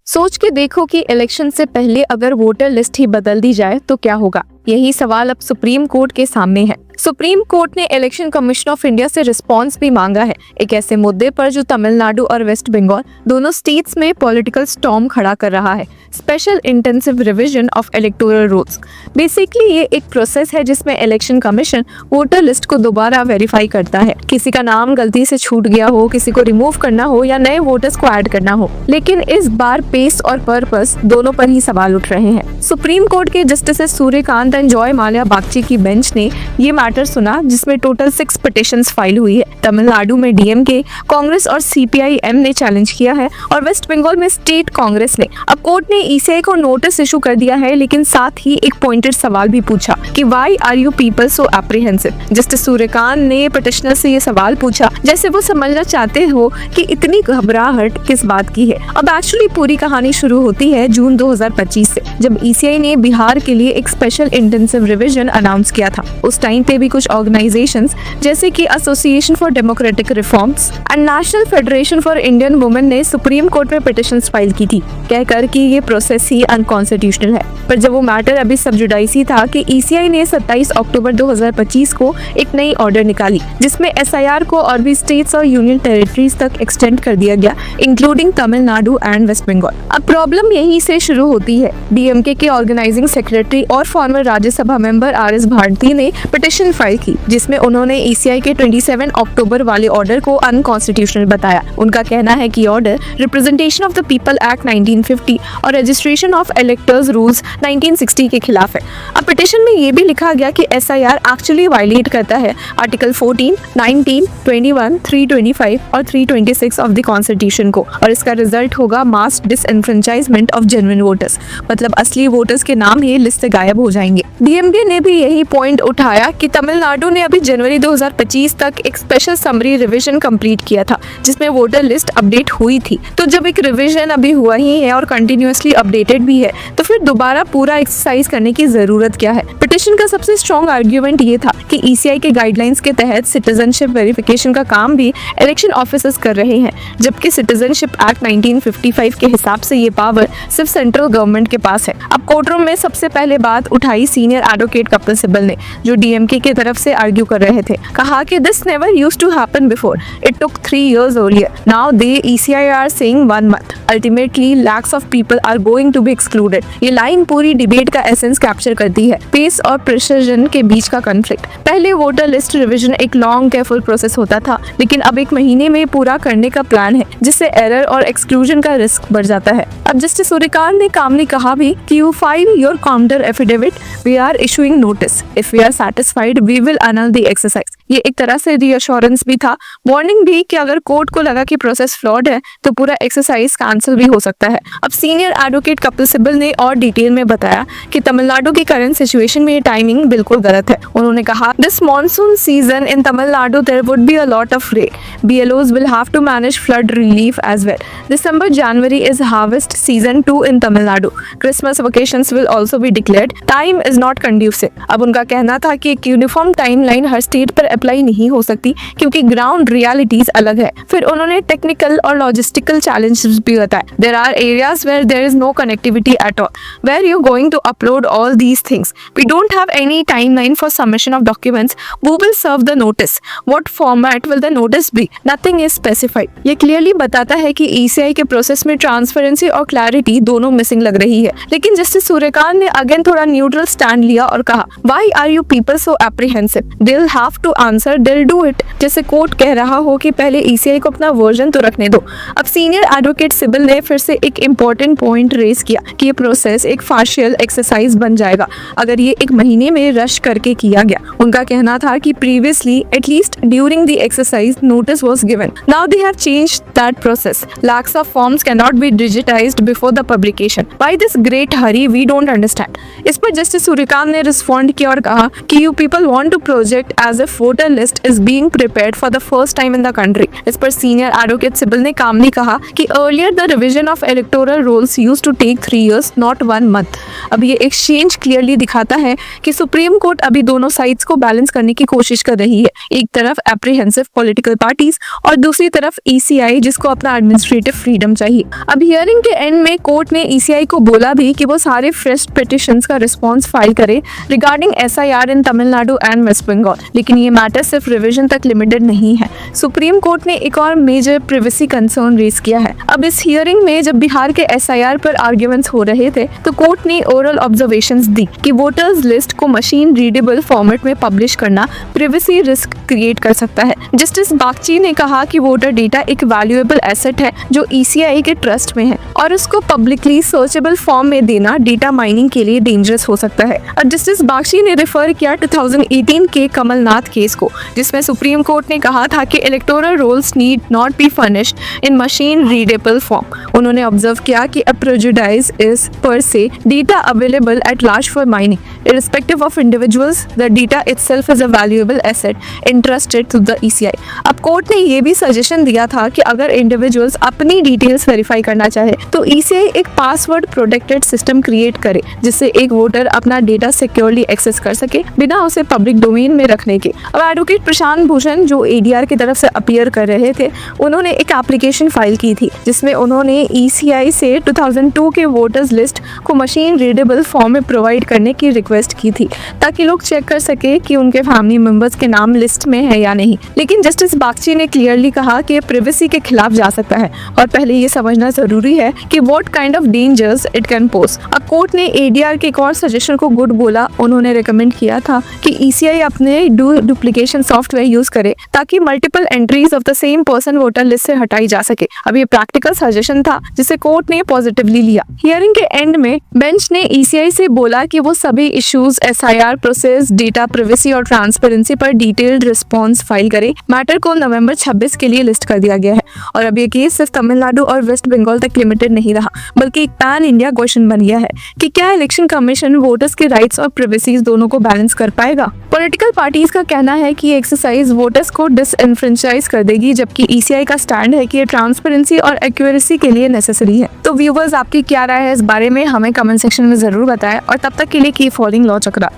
सोच के देखो कि इलेक्शन से पहले अगर वोटर लिस्ट ही बदल दी जाए तो क्या होगा। यही सवाल अब सुप्रीम कोर्ट के सामने है। सुप्रीम कोर्ट ने इलेक्शन कमीशन ऑफ इंडिया से रिस्पांस भी मांगा है, एक ऐसे मुद्दे पर जो तमिलनाडु और वेस्ट बंगाल दोनों स्टेट्स में पॉलिटिकल स्टॉर्म खड़ा कर रहा है। Special intensive revision of electoral rules. Basically ये एक प्रोसेस है जिसमें इलेक्शन कमीशन वोटर लिस्ट को दोबारा वेरीफाई करता है। किसी का नाम गलती से छूट गया हो, किसी को रिमूव करना हो या नए वोटर्स को ऐड करना हो। लेकिन इस बार पेस और पर्पस दोनों पर ही सवाल उठ रहे हैं। सुप्रीम कोर्ट के justice Suryakant and Joy Mallya Bagchi की बेंच ने ये मैटर सुना, जिसमें टोटल 6 पिटिशंस फाइल हुई है। तमिलनाडु में डीएमके, कांग्रेस और सीपीआई-एम ने चैलेंज किया है और वेस्ट बंगाल में स्टेट कांग्रेस ने। अब कोर्ट ने ईसीआई को नोटिस इशू कर दिया है, लेकिन साथ ही एक पॉइंटेड सवाल भी पूछा कि why are you people so apprehensive. Justice Suryakant ने पिटिशनर से ये सवाल पूछा जैसे वो समझना चाहते हो कि इतनी घबराहट किस बात की है। अब एक्चुअली पूरी कहानी शुरू होती है जून 2025 से, जब ईसीआई ने बिहार के लिए एक स्पेशल इंटेंसिव रिवीजन अनाउंस किया था। उस टाइम पे भी कुछ ऑर्गेनाइजेशंस जैसे कि association for democratic reforms and national federation for Indian women ने सुप्रीम कोर्ट में पिटिशंस फाइल की थी, कहकर कि ये प्रोसेस ही अनकॉन्स्टिट्यूशनल है। पर जब वो मैटर अभी सब जुडाइस ही था कि ईसीआई ने 27 अक्टूबर 2025 को एक नई ऑर्डर निकाली, जिसमें एसआईआर को और भी स्टेट्स और यूनियन टेरिटरीज तक एक्सटेंड कर दिया गया, including Tamil Nadu and West Bengal. अब प्रॉब्लम यहीं से शुरू होती है। डीएमके के ऑर्गेनाइजिंग सेक्रेटरी और फॉर्मर राज्यसभा मेंबर आर.एस. भारती ने पिटिशन फाइल की, जिसमें उन्होंने ईसीआई के 27 अक्टूबर वाले ऑर्डर को अनकॉन्स्टिट्यूशनल बताया। उनका कहना है कि order representation of the people act 1950 और रजिस्ट्रेशन ऑफ इलेक्टर्स रूल्स 1960 के खिलाफ है। अब पिटिशन में ये भी लिखा गया कि एसआईआर एक्चुअली वायलेट करता है आर्टिकल 14, 19, 21, 325 और 326 ऑफ द कॉन्स्टिट्यूशन को, और इसका रिजल्ट होगा मास डिसएनफ्रेंचाइजमेंट ऑफ जेन्युइन वोटर्स। मतलब असली वोटर्स के नाम ही लिस्ट से गायब हो जाएंगे। डीएमके ने भी यही पॉइंट उठाया कि तमिलनाडु ने अभी जनवरी 2025 तक एक स्पेशल समरी रिवीजन कंप्लीट किया था, जिसमें वोटर लिस्ट अपडेट हुई थी। तो जब एक रिवीजन अभी हुआ ही है और कंटिन्यूअसली अपडेटेड भी है, तो फिर दोबारा पूरा एक्सरसाइज करने की जरूरत क्या है। पिटिशन का सबसे स्ट्रॉन्ग आर्ग्यूमेंट ये था कि ईसीआई के गाइडलाइंस के तहत सिटीजनशिप वेरिफिकेशन का काम भी इलेक्शन ऑफिसर्स कर रहे हैं, जबकि सिटीजनशिप एक्ट 1955 के हिसाब से ये पावर सिर्फ सेंट्रल गवर्नमेंट के पास है। अब कोर्टरूम में सबसे पहले बात उठाई सीनियर एडवोकेट कपिल सिब्बल ने, जो डीएमके की तरफ से आर्ग्यू कर रहे थे। कहा कि this never used to happen before, it took 3 years earlier, now they ECI are saying 1 month, ultimately lakhs of people are going to be excluded. ये लाइन पूरी डिबेट का एसेंस कैप्चर करती है, पेस और प्रिसिजन के बीच का conflict. पहले voter list revision एक लॉन्ग केयरफुल प्रोसेस होता था, लेकिन अब 1 महीने में पूरा करने का प्लान है, जिससे एरर और एक्सक्लूजन का रिस्क बढ़ जाता है। अब जस्टिस सूर्यकांत ने कामली कहा भी कि you file your counter affidavit, we are issuing notice, if we are satisfied we will annul the exercise। ये एक तरह से रीअश्योरेंस भी था, वार्निंग भी कि अगर कोर्ट को लगा कि प्रोसेस फ्लॉड है तो पूरा एक्सरसाइज कैंसिल भी हो सकता है। अब सीनियर एडवोकेट कपिल सिब्बल ने और डिटेल में बताया कि तमिलनाडु की करंट सिचुएशन में ये टाइमिंग बिल्कुल गलत है। उन्होंने कहा this monsoon season in Tamil Nadu there would be a lot of rain, BLOs will have to manage flood relief as well. December January is harvest season 2 in Tamil Nadu. Christmas vacations will also be declared. Time is not conducive। अब उनका कहना था कि एक uniform timeline हर state पर apply नहीं हो सकती, क्योंकि ग्राउंड रियलिटीज अलग है। फिर उन्होंने टेक्निकल और लॉजिस्टिकल चैलेंजेस भी बताए। There are areas where there is no connectivity at all, where you going to upload all these things, we don't have any timeline for submission of documents, who will serve the notice, what format will the notice be, nothing is specified. ये clearly बताता है कि ECI के process में transparency और clarity दोनों missing लग रही है। लेकिन जस्टिस सूर्यकांत ने अगेन थोड़ा न्यूट्रल स्टैंड लिया और कहा why are you people so apprehensive, they will have to answer, they will do it. जैसे कोर्ट कह रहा हो कि पहले ईसीआई को अपना वर्जन तो रखने दो। अब सीनियर एडवोकेट सिब्बल ने फिर से एक इम्पोर्टेंट पॉइंट रेज किया कि ये प्रोसेस एक फार्शियल एक्सरसाइज बन जाएगा अगर ये 1 महीने में रश करके किया गया। उनका कहना था कि previously at least during the exercise notice was given, now they have changed that process, lakhs of forms cannot be digitized before the publication, why this great hurry, we don't understand। इस पर justice Suryakant ने respond किया और कहा कि you people want to project as if voter list is being prepared for the first time in the country. इस पर senior advocate Sibal ने कामली कहा कि earlier the revision of electoral rolls used to take 3 years not 1 month। अब ये exchange clearly दिखाता है कि सुप्रीम कोर्ट अभी दोनों साइड्स को बैलेंस करने की कोशिश कर रही है, एक तरफ एप्रीहेंसिव पॉलिटिकल पार्टीज और दूसरी तरफ ECI जिसको अपना एडमिनिस्ट्रेटिव फ्रीडम चाहिए। अब हियरिंग के एंड में कोर्ट ने ECI को बोला भी कि वो सारे फ्रेश पिटिशंस का रिस्पॉन्स फाइल करे regarding SIR in Tamil Nadu and West Bengal, लेकिन ये मैटर सिर्फ रिवीजन तक लिमिटेड नहीं है। सुप्रीम कोर्ट ने एक और मेजर प्रिवेसी कंसर्न रेज किया है। अब इस हियरिंग में जब बिहार के SIR पर आर्ग्यूमेंट्स हो रहे थे तो कोर्ट ने ओरल ऑब्जर्वेशंस दी कि वोटर्स लिस्ट को मशीन रीडेबल फॉर्मेट में पब्लिश करना प्रिवेसी रिस्क क्रिएट कर सकता है। जस्टिस बागची ने कहा कि वोटर डेटा एक वैल्यूएबल एसेट है जो ECI के ट्रस्ट में है और उसको पब्लिकली सर्चेबल फॉर्म में देना डेटा माइनिंग के लिए डेंजरस हो सकता है। और जस्टिस बागची ने रेफर किया 2018 के कमलनाथ केस को, जिसमें सुप्रीम कोर्ट ने कहा था कि electoral rolls need not be furnished in machine readable form. उन्होंने ऑब्जर्व किया कि a prejudice is per se data available at large for mining irrespective of individuals, the data itself is a valuable asset entrusted to the ECI। अब court ने ये भी suggestion दिया था कि अगर इंडिविजुअल्स अपनी डिटेल्स वेरीफाई करना चाहे तो ECI एक पासवर्ड प्रोटेक्टेड सिस्टम क्रिएट करे जिससे एक वोटर अपना डेटा सिक्योरली एक्सेस कर सके बिना उसे पब्लिक डोमेन में रखने के। अब एडवोकेट प्रशांत भूषण जो ADR की तरफ से अपीयर कर रहे थे, उन्होंने एक एप्लीकेशन फाइल की थी जिसमें उन्होंने ECI से 2002 के वोटर्स लिस्ट को मशीन रीडेबल फॉर्म में प्रोवाइड करने की रिक्वेस्ट की थी ताकि लोग चेक कर सके कि उनके फैमिली मेंबर्स के नाम लिस्ट में है या नहीं। लेकिन जस्टिस बागची ने क्लियरली कहा कि प्रिवेसी के खिलाफ जा सकता है और पहले ये समझना जरूरी है कि what kind of dangers it can pose. अब कोर्ट ने ADR के एक और सजेशन को गुड बोला। उन्होंने रिकमेंड किया था कि ECI अपने डुप्लीकेशन सॉफ्टवेयर यूज करे ताकि multiple entries of the same person voter list से हटाई जा सके। अब ये प्रैक्टिकल सजेशन था जिसे कोर्ट ने पॉजिटिवली लिया। हियरिंग के एंड में बेंच ने ECI से बोला कि वो सभी issues SIR process, data privacy और ट्रांसपेरेंसी पर डिटेल्ड रिस्पॉन्स फाइल करे। मैटर को नवंबर 26 के लिए लिस्ट कर दिया गया है और अब ये केस सिर्फ तमिलनाडु और वेस्ट बंगाल तक लिमिटेड नहीं रहा बल्कि एक पैन इंडिया क्वेश्चन बन गया है कि क्या इलेक्शन कमीशन वोटर्स के राइट्स और प्रिवेसीज दोनों को बैलेंस कर पाएगा। पॉलिटिकल पार्टीज का कहना है कि ये एक्सरसाइज वोटर्स को डिसइनफ्रेंचाइज कर देगी, जबकि ECI का स्टैंड है कि ये ट्रांसपेरेंसी और एक्यूरेसी के लिए नेसेसरी है। तो व्यूवर्स, आपकी क्या राय है इस बारे में हमें कमेंट सेक्शन में जरूर बताएं और तब तक के लिए कीप फॉलोइंग लॉ चक्रा।